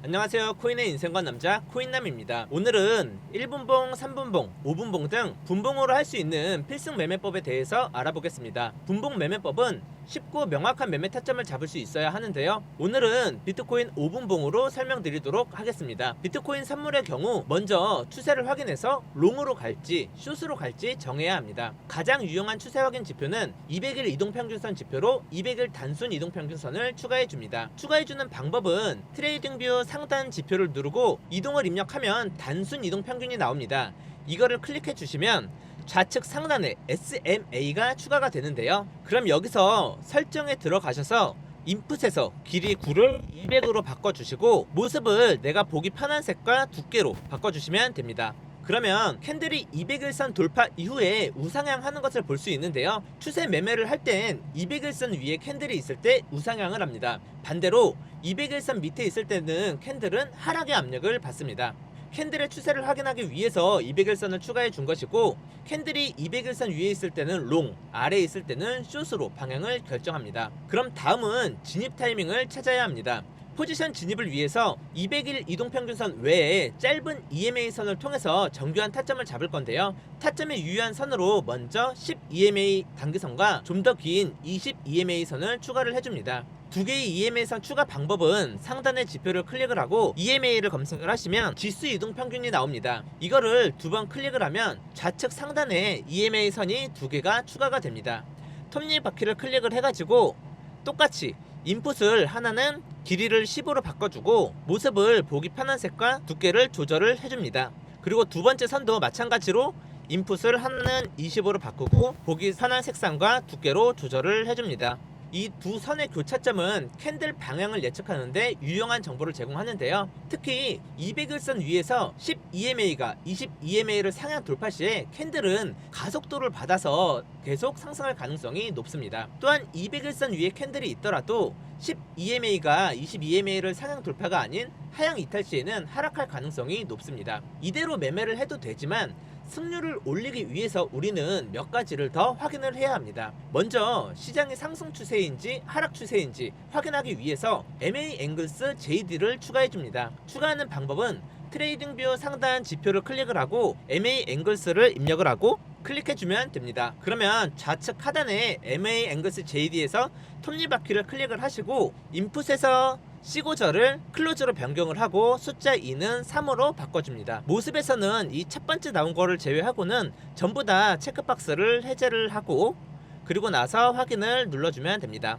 안녕하세요. 코인의 인생과 남자 코인남입니다. 오늘은 1분봉, 3분봉, 5분봉 등 분봉으로 할 수 있는 필승 매매법에 대해서 알아보겠습니다. 분봉 매매법은 쉽고 명확한 매매 타점을 잡을 수 있어야 하는데요. 오늘은 비트코인 5분봉으로 설명드리도록 하겠습니다. 비트코인 선물의 경우 먼저 추세를 확인해서 롱으로 갈지 숏으로 갈지 정해야 합니다. 가장 유용한 추세 확인 지표는 200일 이동평균선 지표로 200일 단순 이동평균선을 추가해줍니다. 추가해주는 방법은 트레이딩뷰 상단 지표를 누르고 이동을 입력하면 단순 이동평균이 나옵니다. 이거를 클릭해 주시면 좌측 상단에 SMA가 추가가 되는데요. 그럼 여기서 설정에 들어가셔서 인풋에서 길이 9를 200으로 바꿔주시고 모습을 내가 보기 편한 색과 두께로 바꿔주시면 됩니다. 그러면 캔들이 200일선 돌파 이후에 우상향 하는 것을 볼 수 있는데요. 추세 매매를 할 땐 200일선 위에 캔들이 있을 때 우상향을 합니다. 반대로 200일선 밑에 있을 때는 캔들은 하락의 압력을 받습니다. 캔들의 추세를 확인하기 위해서 200일선을 추가해 준 것이고, 캔들이 200일선 위에 있을 때는 롱, 아래에 있을 때는 숏으로 방향을 결정합니다. 그럼 다음은 진입 타이밍을 찾아야 합니다. 포지션 진입을 위해서 200일 이동평균선 외에 짧은 EMA선을 통해서 정교한 타점을 잡을 건데요. 타점에 유의한 선으로 먼저 10 EMA 단기선과 좀 더 긴 20 EMA선을 추가를 해줍니다. 두 개의 EMA선 추가 방법은 상단의 지표를 클릭을 하고 EMA를 검색을 하시면 지수 이동평균이 나옵니다. 이거를 두 번 클릭을 하면 좌측 상단에 EMA선이 두 개가 추가가 됩니다. 톱니바퀴를 클릭을 해가지고 똑같이 인풋을 하나는 길이를 10으로 바꿔주고 모습을 보기 편한 색과 두께를 조절을 해줍니다. 그리고 두 번째 선도 마찬가지로 인풋을 하나는 20으로 바꾸고 보기 편한 색상과 두께로 조절을 해줍니다. 이 두 선의 교차점은 캔들 방향을 예측하는데 유용한 정보를 제공하는데요. 특히 200일선 위에서 10 EMA가 20 EMA를 상향 돌파 시에 캔들은 가속도를 받아서 계속 상승할 가능성이 높습니다. 또한 200일선 위에 캔들이 있더라도 10 EMA가 20 EMA를 상향 돌파가 아닌 하향 이탈 시에는 하락할 가능성이 높습니다. 이대로 매매를 해도 되지만 승률을 올리기 위해서 우리는 몇 가지를 더 확인을 해야 합니다. 먼저 시장이 상승 추세인지 하락 추세인지 확인하기 위해서 MA 앵글스 JD를 추가해 줍니다. 추가하는 방법은 트레이딩뷰 상단 지표를 클릭을 하고 MA 앵글스를 입력을 하고 클릭해주면 됩니다. 그러면 좌측 하단에 MA 앵글스 JD에서 톱니바퀴를 클릭을 하시고 인풋에서 시고저를 클로즈로 변경을 하고 숫자 2는 3으로 바꿔줍니다. 모습에서는 이 첫 번째 나온 거를 제외하고는 전부 다 체크박스를 해제를 하고 그리고 나서 확인을 눌러주면 됩니다.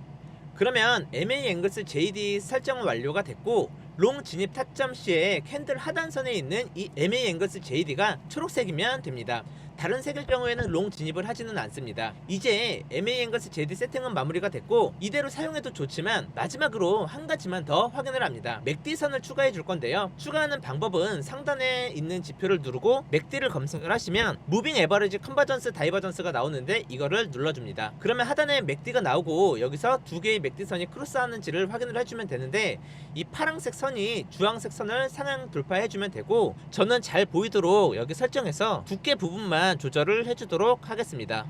그러면 MA 앵글스 JD 설정은 완료가 됐고 롱 진입 타점 시에 캔들 하단선에 있는 이 MA 앵글스 JD가 초록색이면 됩니다. 다른 색일 경우에는 롱 진입을 하지는 않습니다. 이제 MA 앵글스 JD 세팅은 마무리가 됐고 이대로 사용해도 좋지만 마지막으로 한 가지만 더 확인을 합니다. 맥디선을 추가해 줄 건데요. 추가하는 방법은 상단에 있는 지표를 누르고 맥디를 검색을 하시면 무빙 에버리지 컨버전스 다이버전스가 나오는데 이거를 눌러줍니다. 그러면 하단에 맥디가 나오고 여기서 두 개의 맥디선이 크로스하는지를 확인을 해주면 되는데 이 파란색 선이 주황색 선을 상향 돌파해주면 되고 저는 잘 보이도록 여기 설정해서 두께 부분만 조절을 해주도록 하겠습니다.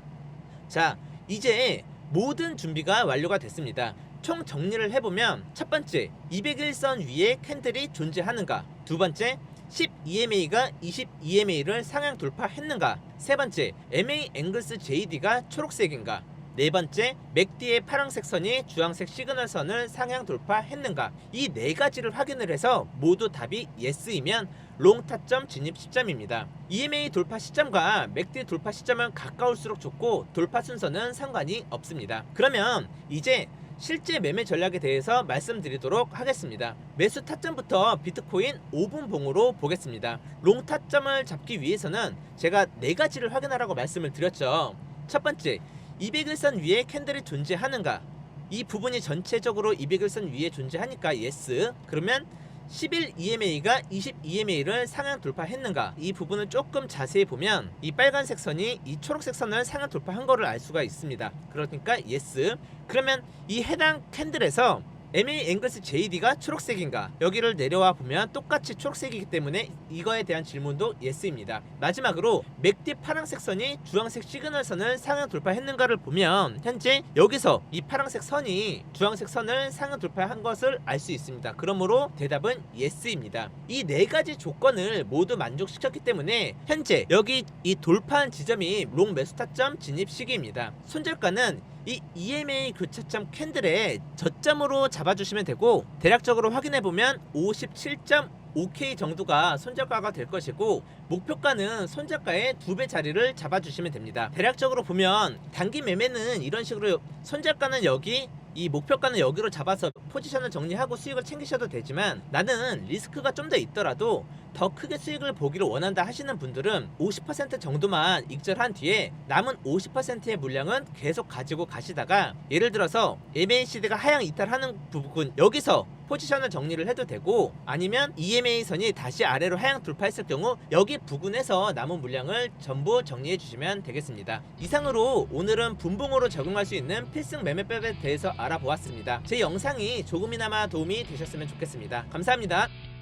자, 이제 모든 준비가 완료가 됐습니다. 총 정리를 해보면 첫 번째 200일선 위에 캔들이 존재하는가, 두 번째 10 EMA가 20 EMA를 상향 돌파했는가, 세 번째 MA 앵글스 JD가 초록색인가, 네 번째 맥디의 파란색 선이 주황색 시그널 선을 상향 돌파했는가, 이 네 가지를 확인을 해서 모두 답이 예스이면 롱 타점 진입 시점입니다. EMA 돌파 시점과 맥디 돌파 시점은 가까울수록 좋고 돌파 순서는 상관이 없습니다. 그러면 이제 실제 매매 전략에 대해서 말씀드리도록 하겠습니다. 매수 타점부터 비트코인 5분봉으로 보겠습니다. 롱 타점을 잡기 위해서는 제가 네 가지를 확인하라고 말씀을 드렸죠. 첫 번째 200일선 위에 캔들이 존재하는가, 이 부분이 전체적으로 200일선 위에 존재하니까 예스. 그러면 11 EMA가 20 EMA를 상향 돌파했는가, 이 부분을 조금 자세히 보면 이 빨간색 선이 이 초록색 선을 상향 돌파한 거를 알 수가 있습니다. 그러니까 예스. 그러면 이 해당 캔들에서 MA 앵글스 JD가 초록색인가? 여기를 내려와 보면 똑같이 초록색이기 때문에 이거에 대한 질문도 예스입니다. 마지막으로 맥디 파란색 선이 주황색 시그널 선을 상향 돌파했는가를 보면 현재 여기서 이 파란색 선이 주황색 선을 상향 돌파한 것을 알 수 있습니다. 그러므로 대답은 예스입니다. 이 네 가지 조건을 모두 만족시켰기 때문에 현재 여기 이 돌파한 지점이 롱 매수 타점 진입 시기입니다. 손절가는 이 EMA 교차점 캔들의 저점으로 잡아주시면 되고, 대략적으로 확인해보면 57.5K 정도가 손절가가 될 것이고, 목표가는 손절가의 2배 자리를 잡아주시면 됩니다. 대략적으로 보면 단기 매매는 이런 식으로 손절가는 여기, 이 목표가는 여기로 잡아서 포지션을 정리하고 수익을 챙기셔도 되지만, 나는 리스크가 좀 더 있더라도 더 크게 수익을 보기를 원한다 하시는 분들은 50% 정도만 익절한 뒤에 남은 50%의 물량은 계속 가지고 가시다가, 예를 들어서 MACD가 하향 이탈하는 부분 여기서 포지션을 정리를 해도 되고, 아니면 EMA 선이 다시 아래로 하향 돌파했을 경우 여기 부근에서 남은 물량을 전부 정리해 주시면 되겠습니다. 이상으로 오늘은 분봉으로 적용할 수 있는 필승 매매법에 대해서 알아보았습니다. 제 영상이 조금이나마 도움이 되셨으면 좋겠습니다. 감사합니다.